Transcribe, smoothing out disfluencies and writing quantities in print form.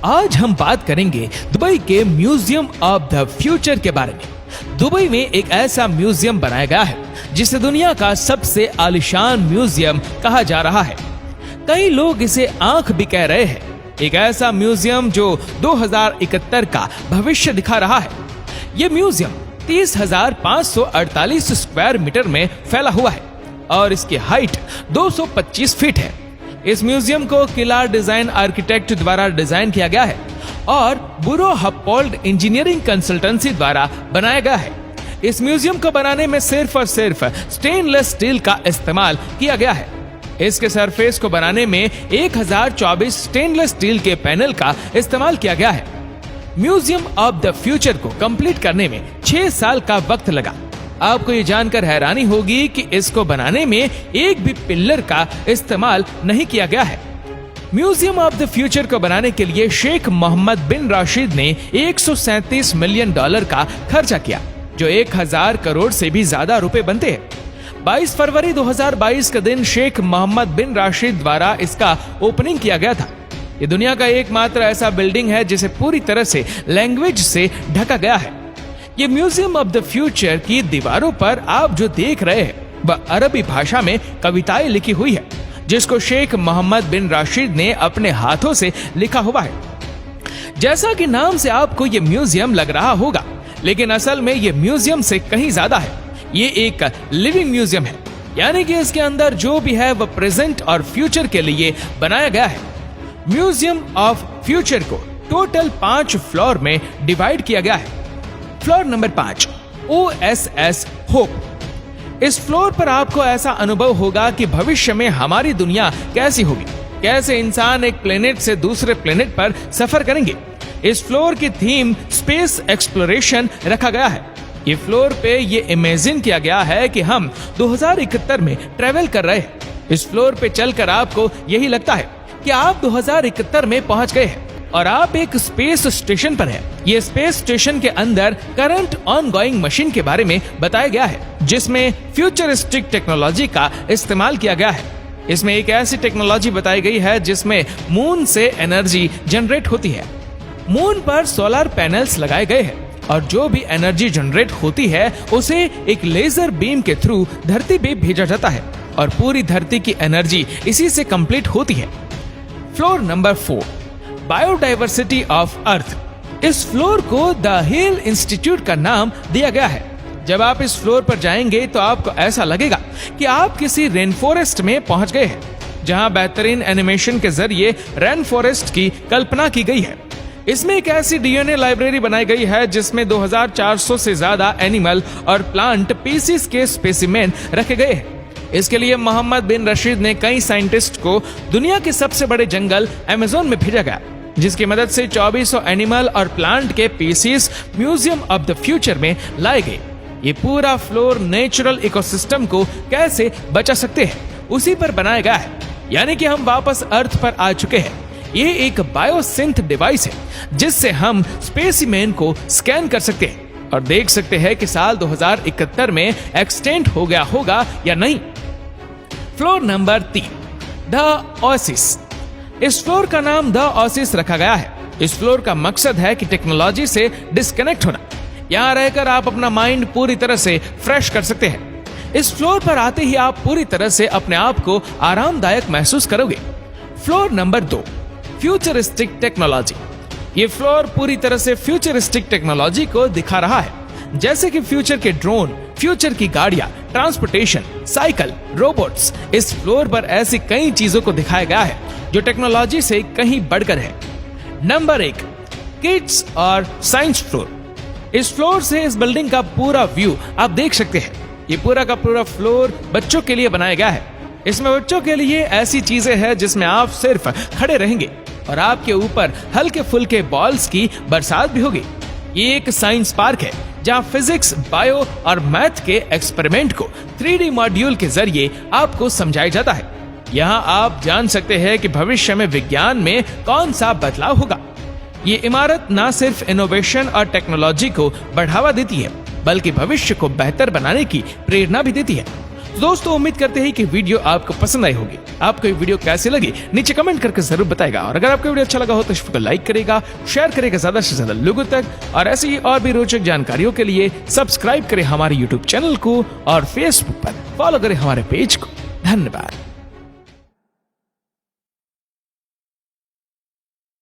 आज हम बात करेंगे दुबई के म्यूजियम ऑफ द फ्यूचर के बारे में। दुबई में एक ऐसा म्यूजियम बनाया गया है जिसे दुनिया का सबसे आलीशान म्यूजियम कहा जा रहा है। कई लोग इसे आंख भी कह रहे हैं। एक ऐसा म्यूजियम जो 2071 का भविष्य दिखा रहा है। ये म्यूजियम 30,548 स्क्वायर मीटर में फैला हुआ है और इसकी हाइट 225 फीट है। इस म्यूजियम को किला डिजाइन आर्किटेक्ट द्वारा डिजाइन किया गया है और बुरो हप्पोल्ड इंजीनियरिंग कंसल्टेंसी द्वारा बनाया गया है। इस म्यूजियम को बनाने में सिर्फ और सिर्फ स्टेनलेस स्टील का इस्तेमाल किया गया है। इसके सरफेस को बनाने में 1024 स्टेनलेस स्टील के पैनल का इस्तेमाल किया गया है। म्यूजियम ऑफ द फ्यूचर को कंप्लीट करने में 6 साल का वक्त लगा। आपको ये जानकर हैरानी होगी कि इसको बनाने में एक भी पिल्लर का इस्तेमाल नहीं किया गया है। म्यूजियम ऑफ द फ्यूचर को बनाने के लिए शेख मोहम्मद बिन राशिद ने $137 मिलियन का खर्चा किया, जो 1000 करोड़ से भी ज्यादा रुपए बनते हैं। 22 फरवरी 2022 के दिन शेख मोहम्मद बिन राशिद द्वारा इसका ओपनिंग किया गया था। ये दुनिया का एकमात्र ऐसा बिल्डिंग है जिसे पूरी तरह से लैंग्वेज से ढका गया है। ये म्यूजियम ऑफ द फ्यूचर की दीवारों पर आप जो देख रहे हैं वह अरबी भाषा में कविताएं लिखी हुई है, जिसको शेख मोहम्मद बिन राशिद ने अपने हाथों से लिखा हुआ है। जैसा कि नाम से आपको ये म्यूजियम लग रहा होगा, लेकिन असल में ये म्यूजियम से कहीं ज्यादा है। ये एक लिविंग म्यूजियम है, यानी कि इसके अंदर जो भी है वह प्रेजेंट और फ्यूचर के लिए बनाया गया है। म्यूजियम ऑफ फ्यूचर को टोटल 5 फ्लोर में डिवाइड किया गया है। Floor number 5 OSS hope. इस फ्लोर पर आपको ऐसा अनुभव होगा कि भविष्य में हमारी दुनिया कैसी होगी, कैसे इंसान एक प्लेनेट से दूसरे प्लेनेट पर सफर करेंगे। इस फ्लोर की थीम स्पेस एक्सप्लोरेशन रखा गया है। ये फ्लोर पे ये इमेजिन किया गया है कि हम 2071 में ट्रेवल कर रहे हैं। इस फ्लोर पे चलकर आपको यही लगता है कि आप 2071 में पहुंच गए हैं और आप एक स्पेस स्टेशन पर हैं। ये स्पेस स्टेशन के अंदर करंट ऑनगोइंग मशीन के बारे में बताया गया है, जिसमें फ्यूचरिस्टिक टेक्नोलॉजी का इस्तेमाल किया गया है। इसमें एक ऐसी टेक्नोलॉजी बताई गई है जिसमें मून से एनर्जी जनरेट होती है। मून पर सोलर पैनल्स लगाए गए हैं और जो भी एनर्जी जनरेट होती है उसे एक लेजर बीम के थ्रू धरती पे भेजा जाता है और पूरी धरती की एनर्जी इसी से कंप्लीट होती है। Floor number 4 biodiversity of earth. इस फ्लोर को द हिल इंस्टीट्यूट का नाम दिया गया है। जब आप इस फ्लोर पर जाएंगे तो आपको ऐसा लगेगा कि आप किसी रेन फॉरेस्ट में पहुंच गए हैं, जहां बेहतरीन एनिमेशन के जरिए रेन फॉरेस्ट की कल्पना की गई है। इसमें एक ऐसी डीएनए लाइब्रेरी बनाई गई है जिसमें 2400 से ज्यादा एनिमल और प्लांट पीसीस के स्पेसिमेन रखे गए हैं। इसके लिए मोहम्मद बिन रशीद ने कई साइंटिस्ट को दुनिया के सबसे बड़े जंगल अमेज़न में भेजा गया, जिसकी मदद से 2400 एनिमल और प्लांट के pieces museum of the future में लाए गए। ये पूरा फ्लोर नेचुरल इकोसिस्टम को कैसे बचा सकते हैं उसी पर बनाया गया है, यानी कि हम वापस अर्थ पर आ चुके हैं। ये एक बायोसिंथ डिवाइस है जिससे हम स्पेसिमेन को स्कैन कर सकते हैं और देख सकते हैं कि साल 2071 में एक्सटेंट हो गया होगा या नहीं। Floor number 3 the Oasis. इस फ्लोर का नाम द ओसिस रखा गया है। इस फ्लोर का मकसद है कि टेक्नोलॉजी से डिस्कनेक्ट होना। यहाँ रहकर आप अपना माइंड पूरी तरह से फ्रेश कर सकते हैं। इस फ्लोर पर आते ही आप पूरी तरह से अपने आप को आरामदायक महसूस करोगे। Floor number 2 futuristic technology. ये फ्लोर पूरी तरह से फ्यूचरिस्टिक टेक्नोलॉजी को दिखा रहा है, जैसे कि फ्यूचर के ड्रोन, फ्यूचर की गाड़ियां, ट्रांसपोर्टेशन, साइकिल, रोबोट्स। इस फ्लोर पर ऐसी कई चीजों को दिखाया गया है जो टेक्नोलॉजी से कहीं बढ़कर है। नंबर 1 किड्स और साइंस फ्लोर। इस फ्लोर से इस बिल्डिंग का पूरा व्यू आप देख सकते हैं। ये पूरा का पूरा फ्लोर बच्चों के लिए बनाया गया है। इसमें बच्चों के लिए ऐसी चीजें हैं जिसमें आप सिर्फ खड़े रहेंगे और आपके ऊपर हल्के फुल्के बॉल्स की बरसात भी होगी। ये एक साइंस पार्क है जहां फिजिक्स, बायो और मैथ के एक्सपेरिमेंट को 3D मॉड्यूल के जरिए आपको समझाया जाता है। यहां आप जान सकते हैं कि भविष्य में विज्ञान में कौन सा बदलाव होगा। ये इमारत न सिर्फ इनोवेशन और टेक्नोलॉजी को बढ़ावा देती है, बल्कि भविष्य को बेहतर बनाने की प्रेरणा भी देती है। दोस्तों उम्मीद करते हैं कि वीडियो आपको पसंद आई होगी। आपको ये वीडियो कैसे लगी नीचे कमेंट करके जरूर बताएगा, और अगर आपको वीडियो अच्छा लगा हो तो इसको लाइक करेगा, शेयर करेगा ज्यादा से ज्यादा लोगों तक, और ऐसी ही और भी रोचक जानकारियों के लिए सब्सक्राइब करें हमारे यूट्यूब चैनल को और फेसबुक पर फॉलो करें हमारे पेज को। धन्यवाद।